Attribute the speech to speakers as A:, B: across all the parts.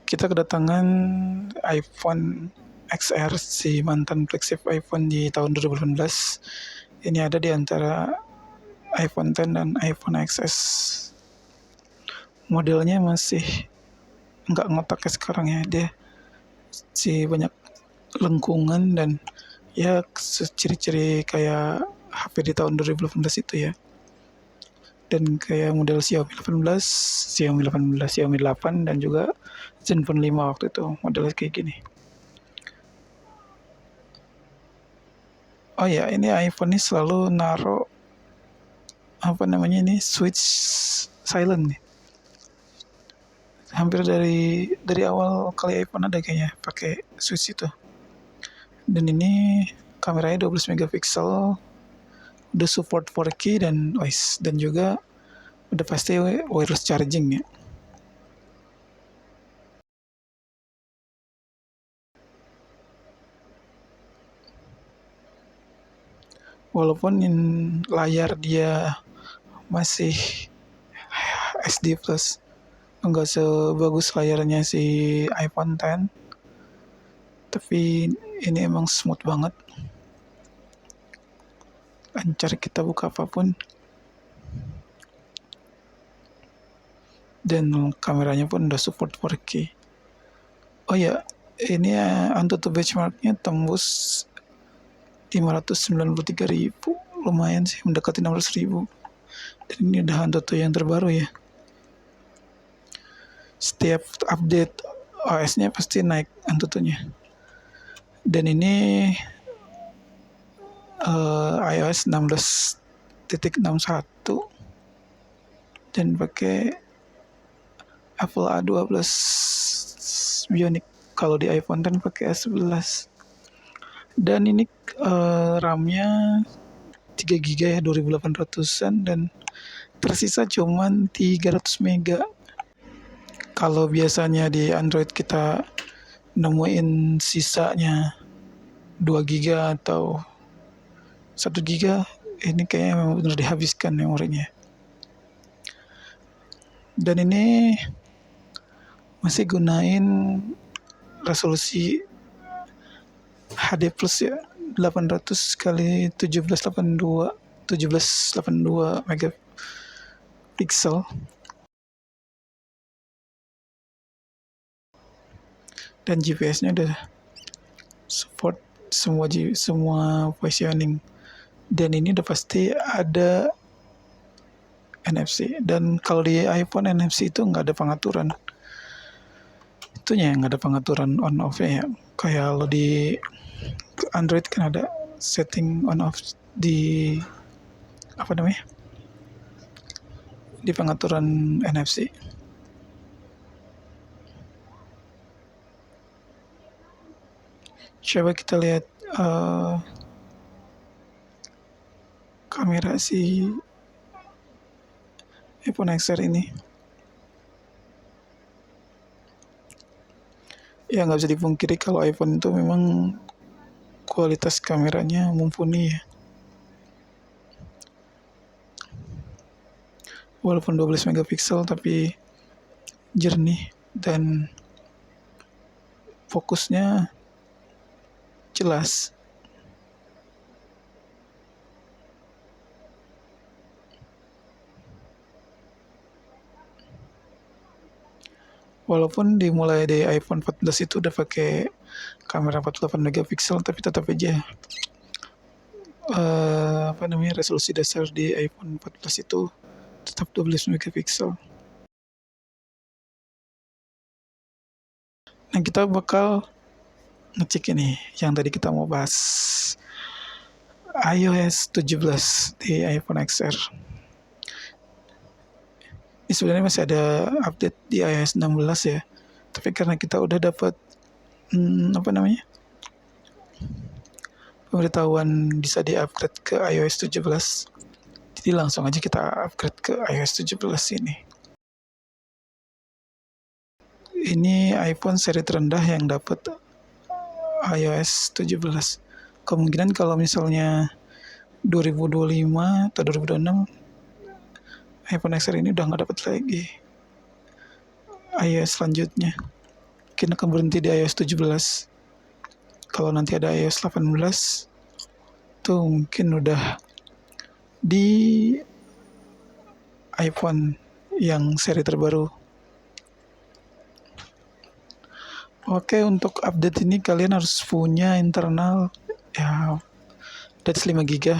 A: kita kedatangan iPhone XR, si mantan flagship iPhone di tahun 2018. Ini ada di antara iPhone X dan iPhone XS. Modelnya masih nggak ngotak kayak sekarang ya, dia banyak lengkungan dan ya ciri-ciri kayak HP di tahun 2018 itu ya. Dan kayak model Xiaomi 18, Xiaomi 8 dan juga Zenfone 5 waktu itu modelnya kayak gini. Oh ya, ini iPhone ini selalu naruh switch silent nih. Hampir dari awal kali iPhone ada kayaknya pakai switch itu. Dan ini kameranya 12 megapiksel, udah support 4K dan OIS, dan juga udah pasti wireless charging ya. Walaupun layar dia masih SD plus, enggak sebagus layarnya si iPhone X, tapi ini emang smooth banget. Lancar kita buka apapun. Dan kameranya pun udah support 4K. Oh ya, ini Antutu benchmarknya tembus 593.000. Lumayan sih, mendekati 600.000. Dan ini udah Antutu yang terbaru ya. Setiap update OS-nya pasti naik Antutunya. Dan ini iOS 16.61 dan pakai Apple A12 Bionic. Kalau di iPhone kan pakai A11. Dan ini RAM-nya 3 GB ya, 2800-an, dan tersisa cuman 300 MB. Kalau biasanya di Android kita nemuin sisanya 2 GB atau 1 GB, ini kayaknya memang benar dihabiskan memorinya. Dan ini masih gunain resolusi HD plus ya, 800 kali 1782 megapiksel. Dan GPS-nya udah support semua positioning. Dan ini udah pasti ada NFC. Dan kalau di iPhone NFC itu nggak ada pengaturan. Itunya nggak ada pengaturan on off-nya ya. Kayak lo di Android kan ada setting on off di di pengaturan NFC. Coba kita lihat kamera si iPhone XR ini. Ya nggak bisa dipungkiri kalau iPhone itu memang kualitas kameranya mumpuni ya. Walaupun 12 megapiksel tapi jernih dan fokusnya jelas. Walaupun dimulai dari iPhone 14 itu udah pakai kamera 48 megapiksel, tapi tetap aja resolusi dasar di iPhone 14 itu tetap 12 megapiksel. Nah, kita bakal ngecek ini yang tadi kita mau bahas, iOS 17 di iPhone XR. Ini sebenarnya masih ada update di iOS 16 ya, tapi karena kita udah dapat pemberitahuan bisa di-upgrade ke iOS 17, jadi langsung aja kita upgrade ke iOS 17 ini. Ini iPhone seri terendah yang dapat iOS 17. Kemungkinan kalau misalnya 2025 atau 2026, iPhone XR ini udah nggak dapat lagi iOS selanjutnya. mungkin akan berhenti di iOS 17. Kalau nanti ada iOS 18 tuh mungkin udah di iPhone yang seri terbaru. Oke, untuk update ini kalian harus punya internal ya that's 5 GB.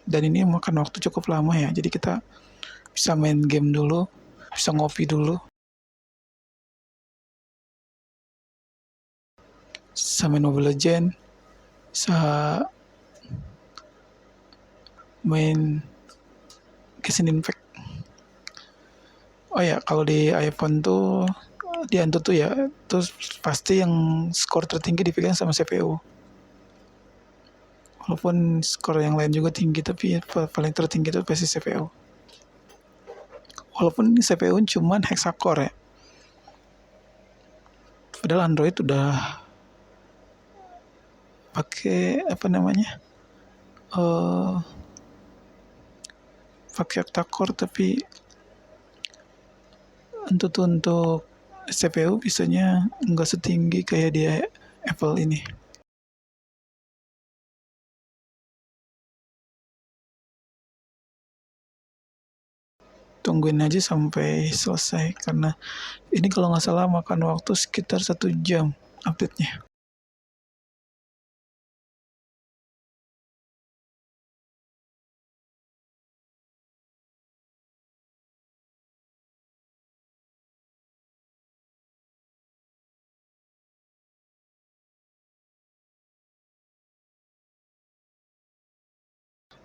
A: Dan ini makan waktu cukup lama ya. Jadi kita bisa main game dulu, bisa ngopi dulu, bisa main Mobile Legends, bisa main Genshin Impact. Oh ya, kalau di iPhone tuh di Android tuh ya, terus pasti yang skor tertinggi dipegang sama CPU. Walaupun skor yang lain juga tinggi, tapi paling tertinggi itu pasti CPU. Walaupun ini CPU cuman hexacore ya. Padahal Android udah pakai apa namanya? Pakai octa-core, tapi untuk CPU bisanya nggak setinggi kayak di Apple ini. Tungguin aja sampai selesai, karena ini kalau nggak salah makan waktu sekitar 1 jam update-nya.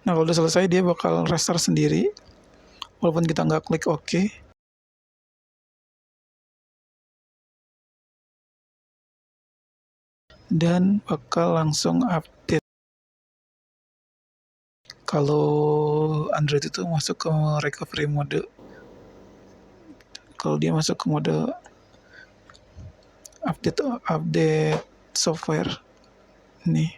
A: Nah, kalau udah selesai dia bakal restart sendiri, walaupun kita nggak klik OK. Dan bakal langsung update. Kalau Android itu masuk ke recovery mode. Kalau dia masuk ke mode update software nih.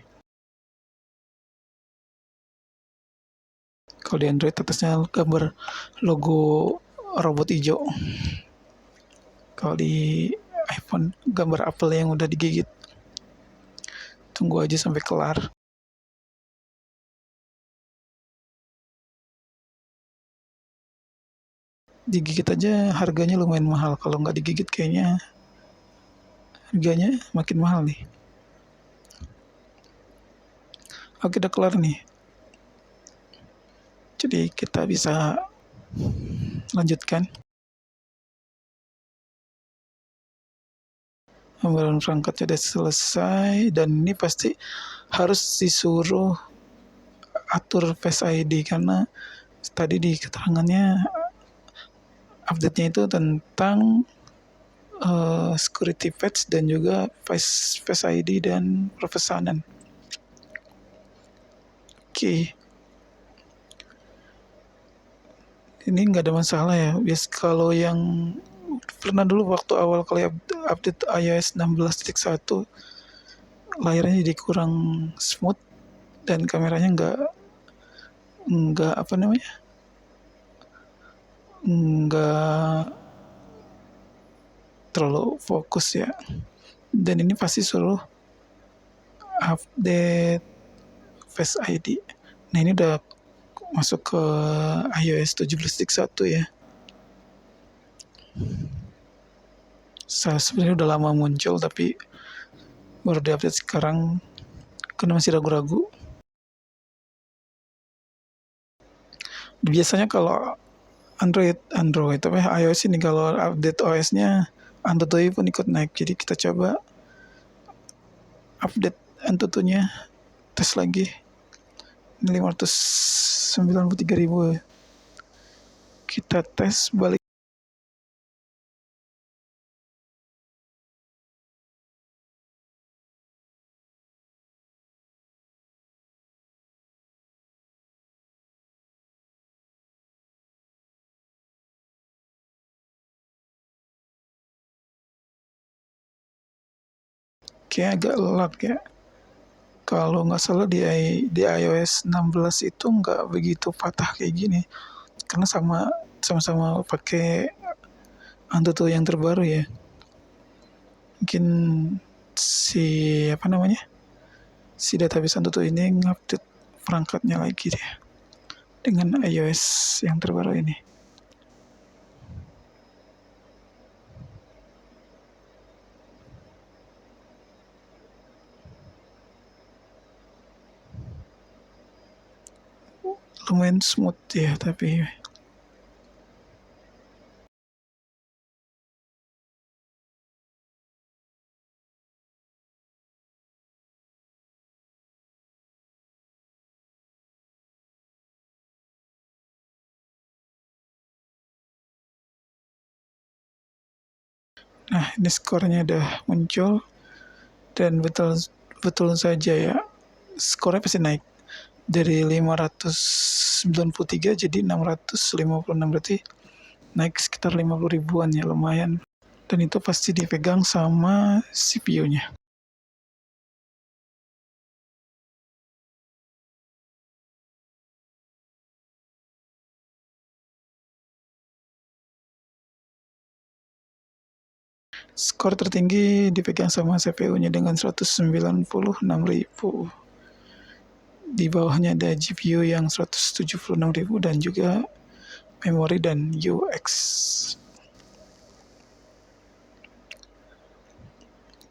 A: Kalau di Android atasnya gambar logo robot hijau. Kalau di iPhone gambar apel yang udah digigit. Tunggu aja sampai kelar. Digigit aja harganya lumayan mahal. Kalau nggak digigit kayaknya harganya makin mahal nih. Oke, udah kelar nih. Jadi kita bisa lanjutkan. Pembaruan perangkatnya udah selesai, dan ini pasti harus disuruh atur Face ID, karena tadi di keterangannya update-nya itu tentang security patch dan juga face ID dan pemesanan. Oke. Ini nggak ada masalah ya. Bias kalau yang pernah dulu waktu awal kali update iOS 16.1, layarnya jadi kurang smooth dan kameranya nggak apa namanya, nggak terlalu fokus ya. Dan ini pasti suruh update Face ID. Nah, ini udah masuk ke iOS 17.1 ya. Sebenarnya udah lama muncul, tapi baru diupdate sekarang karena masih ragu-ragu. Biasanya kalau Android tapi iOS ini kalau update OS-nya Antutu pun ikut naik. Jadi kita coba update Antutunya, tes lagi. 593.000. Kita tes balik. Kayak agak lag ya. Kalau nggak salah di iOS 16 itu nggak begitu patah kayak gini, karena sama-sama pakai Antutu yang terbaru ya. mungkin si apa namanya, si database Antutu ini ngupdate perangkatnya lagi deh dengan iOS yang terbaru ini. Lumayan smooth ya, tapi nah ini skornya udah muncul dan betul saja ya, skornya pasti naik dari 593 jadi 656, berarti naik sekitar 50 ribuan ya, lumayan. Dan itu pasti dipegang sama CPU-nya. Skor tertinggi dipegang sama CPU-nya dengan 196.000. Di bawahnya ada GPU yang 176.000 dan juga memori dan UX.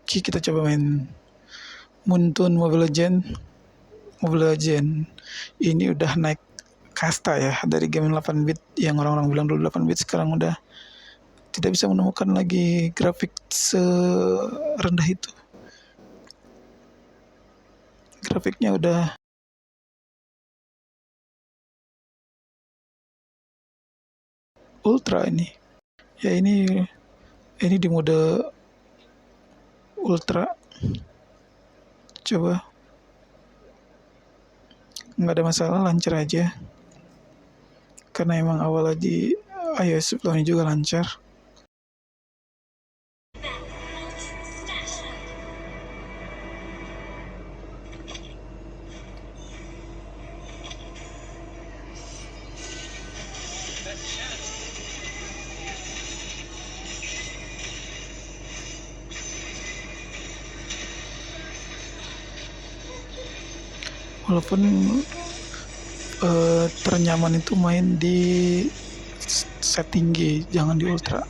A: Oke, kita coba main Muntun Mobile Legend. Ini udah naik kasta ya, dari game 8 bit yang orang-orang bilang dulu 8 bit, sekarang udah tidak bisa menemukan lagi grafik serendah itu. Grafiknya udah ultra ini. Ya ini di mode ultra. Coba. Nggak ada masalah, lancar aja. Karena emang awal di iOS sebelumnya juga lancar. Walaupun ternyaman itu main di set tinggi, jangan di ultra.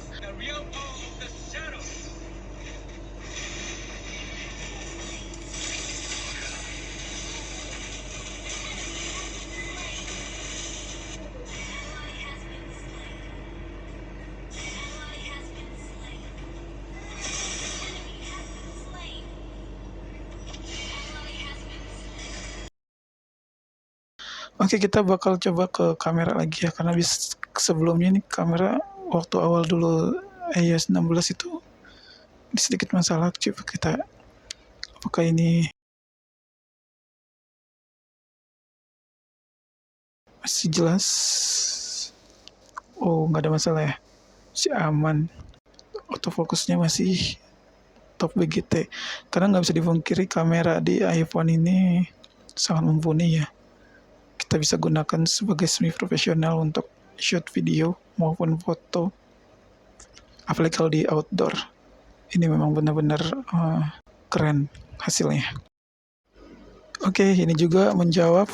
A: Oke, kita bakal coba ke kamera lagi ya, karena sebelumnya nih kamera waktu awal dulu iOS 16 itu sedikit masalah. Coba kita, apakah ini masih jelas? Oh, nggak ada masalah ya, masih aman. Autofokusnya masih top BGT. Karena nggak bisa dipungkiri kamera di iPhone ini sangat mumpuni ya. Kita bisa gunakan sebagai semi profesional untuk shoot video maupun foto. Apalagi kalau di outdoor. Ini memang benar-benar keren hasilnya. Oke, ini juga menjawab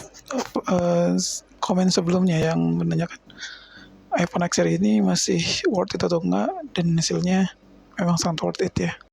A: komen sebelumnya yang menanyakan iPhone XR ini masih worth it atau enggak, dan hasilnya memang sangat worth it ya.